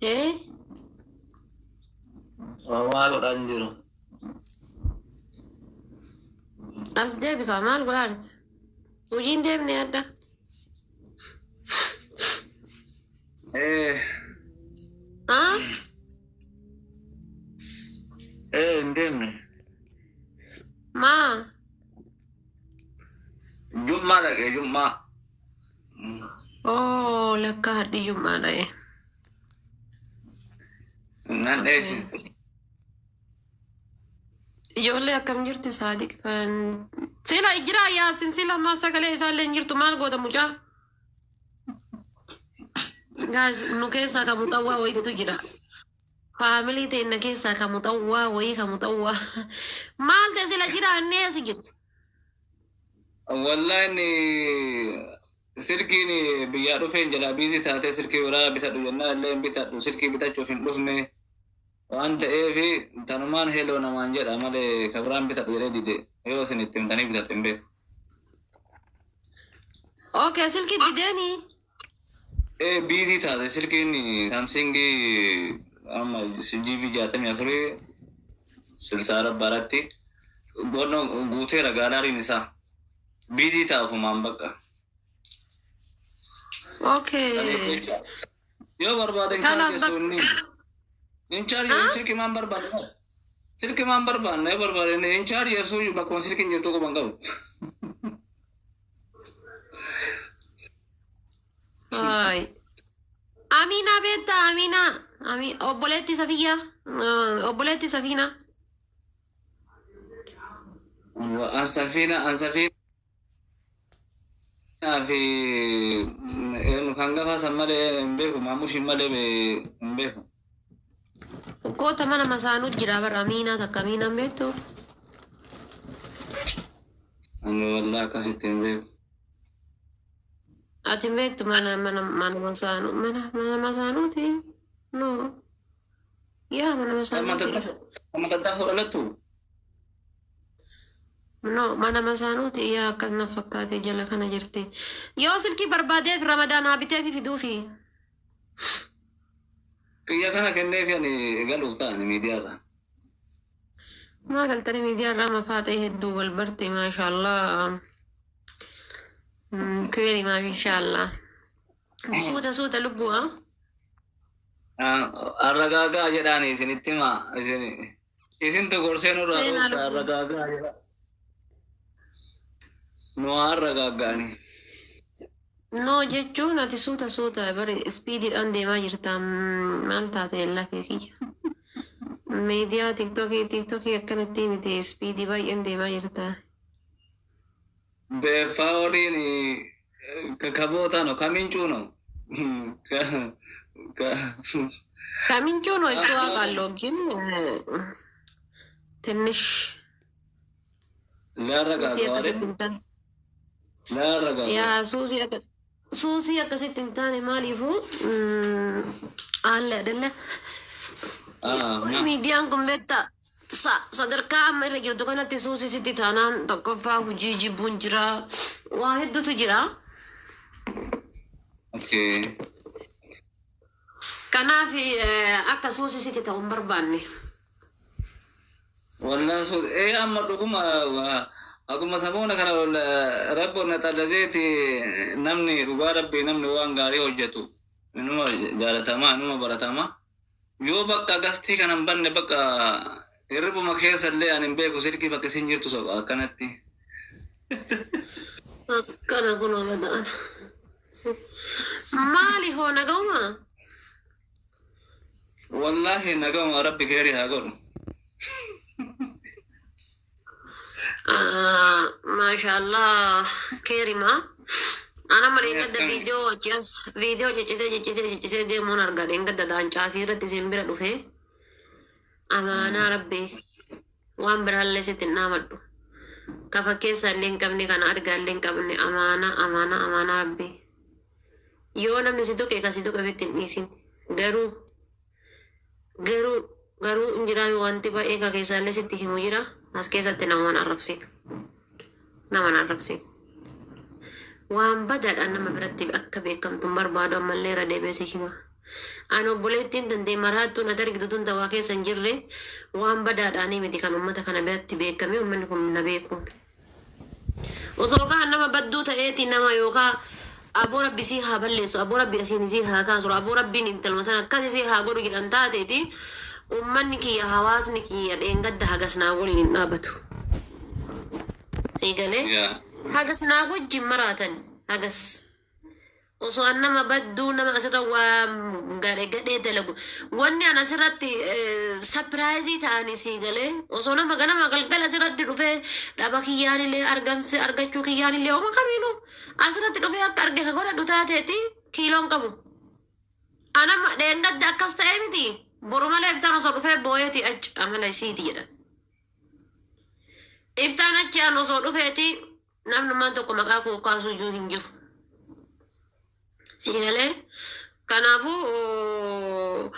Eh, Maal godhan jiru? as deebi kaa maal godhaarti? Hojiin deemne adda. Eh, Ah? hin deemne. Maa? Jummaa dhaqee Jummaa. Oh, lakka hadhi jummaadha. Nan dheessi. Ijoollee akkam jirti Saadiq fan. Sila ijira yaasin sila ammaa sagalee isaallee hin jirtu maal goota mucaa? Gaaz nu keessaa ka muxawwaa wayiitu jira. Faamilii teenna keessaa ka muxawwaa wayii ka muxawwaa. Maal ta'e sila jira anneesi jiru. Wallahi inni sirkiin biyyaa dhufeen jedha biizii taatee sirkii biraa bitadhu jennaan illee hin bitadhu sirkii bitachuuf hin dhufne waan ta'eef tanumaan heloo namaan jedha malee ka biraan bitadhu jedhee dide yoo isin itti himtanii bitate hin beeku. Okay, silki dideeni. Biizii taate sirkiin saamsingii amma GB 64 silsaara baratti gono guuteera gaalaariin isaa biizii taafumaan bakka. Okay. Yo barbaadan kaasuunni. Inchaari sirki maan barbaadan. Sirki maan barbaadan yoo barbaadan inchaari yeesuu bakkuma sirkiin jirtu qaban qabu. Ay. Amina betta Amina. Obboleetti Safiya. Obboleetti Safina. Ansafina fi kan gafa san malee hin beeku maamushin malee hin beeku. Koota mana masaanuu jira bara Amina takka Amina beektu. Ani wallahi akkasitti hin beeku. Ati beektu mana masaanuuti. No. Yaa mana masaanuuti. Amma tattaa fudhalattu. No, mana masaanuuti yaa akkas na fakkaate jala kana jirti. Yoo silkii barbaadeef Ramadaan haa bitee fi fiduufi. Kiyya kana kenneefi ani galuuf ta'ani miidiyaadha. Maa galtanii miidiyaarraa mafaa ta'e hedduu wal barte maashaallah. Kweli maashaallah. Suuta lubbuu haa? Arragaagaa jedhaani isinitti himaa isintu gorsee nurraa dhoofta arragaagaa jedha. Nu arragaagaani. No jechuun ati suuta bari ispiidiidhaan deemaa jirta maal taate lafee kiyya. Miidiyaa tiktokii akkanatti miti ispiidii baay'een deemaa jirta. Beeffaa oliin kabootaano kamincuuno. Kamincuuno isu waaqaallo ግን ትንሽ yaa suusii akkasitti hin taane maaliifuu haala adalla miidiyaan kun beektaa sadarkaa amma irra jirtu kanatti suusii sitti taanaan tokkoffaa hojii jibbuun jira waa hedduutu jira. Kanaaf akka suusii sitti ta'uu hin barbaanne. Wallahi amma dhuguma akkuma samuuna kana rabboon xallazeeti namni dhugaa rabbii namni waan gaarii hojjetu inuma jaalatamaa inuma baratamaa yoo bakka gastii kana hin banne bakka hirribuma keessa illee ani hin beeku silkii bakka isin jirtu soba akkanatti. Akkana kun obadaan. Maali hoo nagahuma? Wallahi nagahuma rabbi keerii haa godhu. Maashaallah keerima. Ana malee gadda viidiyoo jechitee deemuun argadeen gadda daancaa fi irratti isin bira dhufee amaanaa rabbii waan biraallee sitti hin dhaamadhu. Kafa keessa illee hin qabne kana argaa illee hin qabne amaanaa rabbii. Yoo namni si tuqe kasi tuqe ofitti hin dhiisin. Garuu hin jiraa yoo wanti baay'ee ka keessaallee sitti himu jira as keessatti nama arrabsin. waan badaadhaan nama biratti akka beekamtuun barbaadu ammallee irra deebi'ee hima. Ani obboleettiin dandee maraattuu na dargitu tun tawaa keessa hin jirre waan badaadhaanii miti kan uummata kana biratti beekame uummanni kun na beekuun. Osoo kaan nama badduu ta'eeti nama yookaan aboo rabbi sii haa balleessu aboo rabbi asiin sii haa kaasu aboo rabbiin intalma tan akkasii sii haa godhu jedhan taateeti uummanni kiyya hawaasni kiyya dheengadda hagas naa waliin hin dhaabatu. Siigalee hagas naa wajjin maraatan hagas. Osoo an nama badduu nama asirra waa gadhee dalagu wanni an asirratti sapiraayizii ta'anii siigalee osoo nama ganama galgala asirratti dhufee dhaba kiyyaanillee argachuu kiyyaanillee oma kamiinuu asirratti dhufee akka arge ka godhadhu taateeti kiiloon qabu. Anama dheengadda akkas ta'ee miti boru malee iftaan osoo dhufee booyeeti achi amala isiiti jedhan. Iftaan achi an osoo dhufeeti namnummaan tokko maqaa koo kaasuu iyyuu hin jiru. Siigalee kanaafuu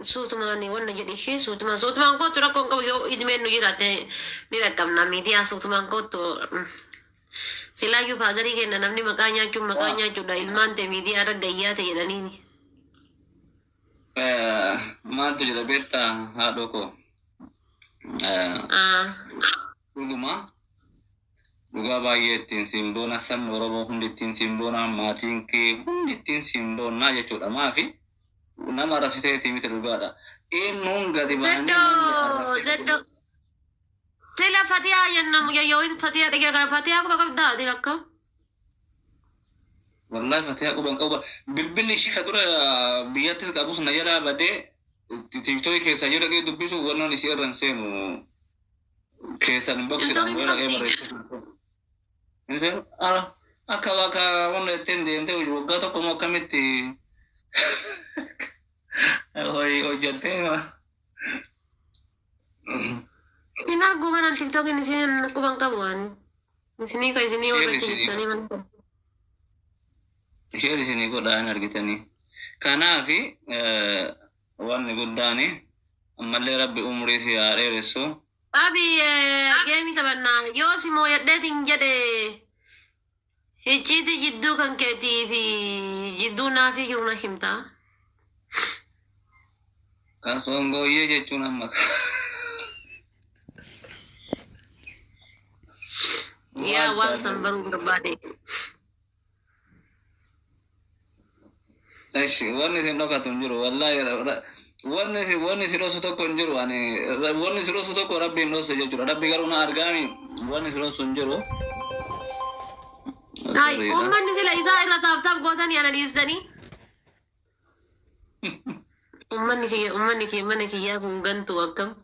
suutumaan wanna jedhishi suutumaan kootu rakkoon qabu yoo idmeen nu jiraate ni dhaqqabna miidiyaa suutumaan kootu silaayyuu faazarii kenna namni maqaa nyaachuudha ilmaan ta'e miidiyaa irra gayyaa ta'e jedhaniini. Maaltu jira beektaa haadhoo koo dhugumaa. Dhugaa baay'ee ittiin simboona sabni Oromoo hundi ittiin simboona maatiin kee hundi ittiin simboonnaa jechuudha. Maafi nama rafiteetii miti dhugaadha. Eenyuun gadi baanii. Zeddoo sila fatiyaa jennamu yoo fatiyaa dhagee kana fatiyaa quba qabdaa ati akka. Wallahi fatiyaa quban qabu. Bilbilli ishii ka dura biyyattis qabus na jalaa badee tiktooki keessa yoo dhagee dubbisu wannoon isii irraan seenu keessan boksiidhaan yoo dhagee barreessu. Akka bakka wanta ittiin deemtee waggaa tokko moo akkamitti hojjattee hin argu banan tiktookin isin quban qabu waan isinii ka isinii warra jirtanii mana isheen isinii godhaan argitanii kanaafi wanni guddaani ammallee rabbi umrii si haa dheeressu. Abi geemi taphannaa yoo si mooyadheetiin jedhe hicciiti jidduu kan keetii fi jidduu naafii jiru na himtaa. Kasongooyyee jechuun amma yaa waan san baruu barbaade. Wanni isin dhokatu hin jiru wallaahi. Wanni si dhosu tokko hin jiru wanni si dhosu tokko rabbiin dhosu jechuudha. Rabbi garuu na argaami wanni si dhosu hin jiru. Hai uummanni sila isaa irra taaftaaf gootanii analiistanii. Uummanni kiyya mana kiyyaa kun gantuu akkam.